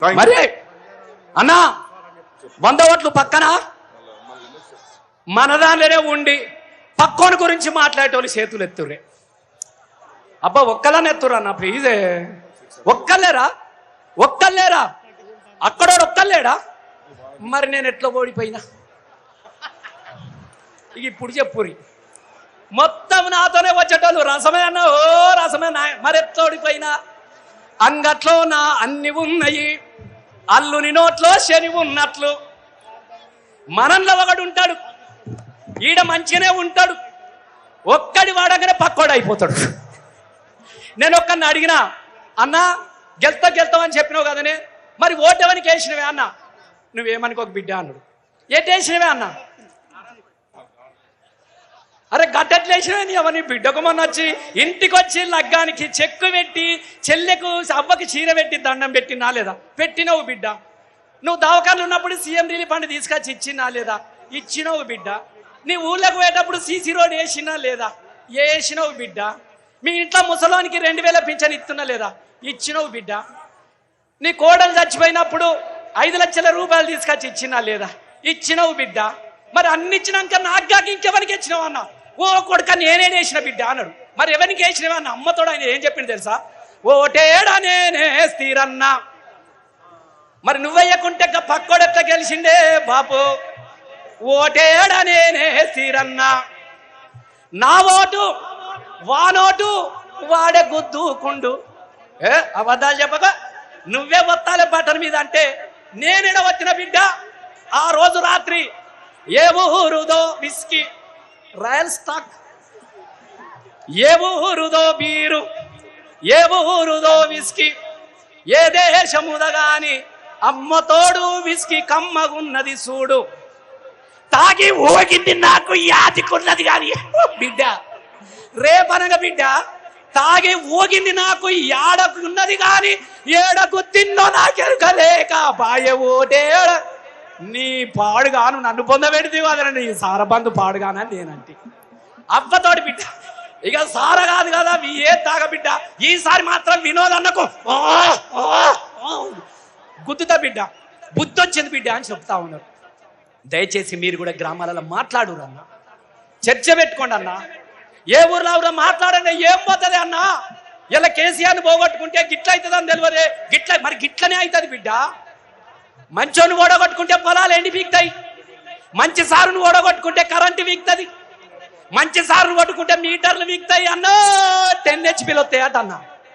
మరి అన్నా 100 ఓట్లు పక్కన మన దానిలోనే ఉండి పక్కోని గురించి మాట్లాడేటోళ్ళు చేతులు ఎత్తురే. అబ్బా ఒక్కళ్ళని ఎత్తురా అన్న ప్లీజే. ఒక్కళ్ళేరా అక్కడోడు ఒక్కళ్ళేడా? మరి నేను ఎట్లా ఓడిపోయినా ఇప్పుడు చెప్పురి. మొత్తం నాతోనే వచ్చేటోళ్ళు రసమే అన్న, ఓ రసమే నా. మరి ఎట్లా ఓడిపోయినా? అంగట్లో నా అన్ని ఉన్నాయి, అల్లుని నోట్లో శని ఉన్నట్లు. మనంలో ఒకడు ఉంటాడు, ఈడ మంచిగానే ఉంటాడు, ఒక్కడి వాడగానే పక్కోడు అయిపోతాడు. నేను ఒక్కడిని అడిగినా, అన్నా గెలుతామని చెప్పినావు కదనే, మరి ఓటేవనికి వేసినవే అన్న? నువ్వేమనుకోక బిడ్డ అన్నాడు. ఏటేసినవే అన్న? అరే గట్టెట్లు వేసినవి ఎవరిని బిడ్డకు మొన్న వచ్చి ఇంటికి వచ్చి లగ్గానికి చెక్కు పెట్టి చెల్లెకు అవ్వకి చీర పెట్టి దండం పెట్టినా లేదా? పెట్టినవు బిడ్డ. నువ్వు దవాఖానలు ఉన్నప్పుడు సీఎం రిలీఫ్ ఫండ్ తీసుకొచ్చి ఇచ్చినా లేదా? ఇచ్చినవు బిడ్డ. నీ ఊళ్ళకు పోయేటప్పుడు సీసీ రోడ్ వేసినా లేదా? వేసినవు బిడ్డ. మీ ఇంట్లో ముసలోనికి 2000 పింఛన్ ఇస్తున్నా లేదా? ఇచ్చినవు బిడ్డ. నీ కోడలు చచ్చిపోయినప్పుడు 5 లక్షల రూపాయలు తీసుకొచ్చి ఇచ్చినా లేదా? ఇచ్చినవు బిడ్డ. మరి అన్ని ఇచ్చినాక నాకుగాక ఇంకెవరికి ఇచ్చినావు అన్న? ఓ కొడుక నేనే వేసిన బిడ్డ అన్నాడు. మరి ఎవరికి వేసినవా అన్న? అమ్మతోడు ఆయన ఏం చెప్పింది తెలుసా? ఓటేడా నేనే స్థిరన్నా. మరి నువ్వెయ్యకుంటే పక్కోడు ఎట్లా గెలిచిండే బాపు? ఓటేడా నేనే స్థిరన్నా. నా ఓటు వానోటు వాడే గుద్దుకుండు. అబద్ధాలు చెప్పక నువ్వే వత్తాలే బటన్ మీద అంటే నేనేడ వచ్చిన బిడ్డ. ఆ రోజు రాత్రి ఏ ఊరుదో విస్కీ రాయల్ స్టాక్, ఏ ఊరుదో బీరు, ఏ ఊరుదో విస్కీ, ఏ దేశముదగాని అమ్మతోడు విస్కీ కమ్మగున్నది చూడు. తాగి ఊగింది నాకు యాదికున్నది కాని బిడ్డ, రేపనగా బిడ్డ తాగి ఊగింది నాకు యాడకున్నది కాని ఏడకు తిన్నో నాకెరకలేక బాయ ఓటేడ. నీ పాడుగాను నన్ను పొందబెడితే కదండి, నీ సారబంధు పాడుగానని నేనంటే అవ్వతోటి బిడ్డ. ఇక సార కాదు కదా ఏ తాగ బిడ్డ. ఈసారి మాత్రం వినోద్ అన్నకు గుద్దుతా బిడ్డ, బుద్ధి వచ్చింది బిడ్డ అని చెప్తా ఉన్నారు. దయచేసి మీరు కూడా గ్రామాలలో మాట్లాడురు అన్న, చర్చ పెట్టుకోండి అన్న. ఏ ఊర్లో ఊరో మాట్లాడండి, ఏం పోతుంది అన్న? ఇలా కేసీఆర్ని పోగొట్టుకుంటే గిట్ల అవుతుందని తెలియదే. మరి గిట్లనే అవుతుంది బిడ్డ. మంచోని ఓడగొట్టుకుంటే పొలాలు ఎండి వీక్తాయి, మంచి సారును ఓడగొట్టుకుంటే కరెంటు వీక్తుంది, మంచి సారును కొట్టుకుంటే మీటర్లు వీక్తాయి అన్న. 10 HP వస్తాయట అన్న.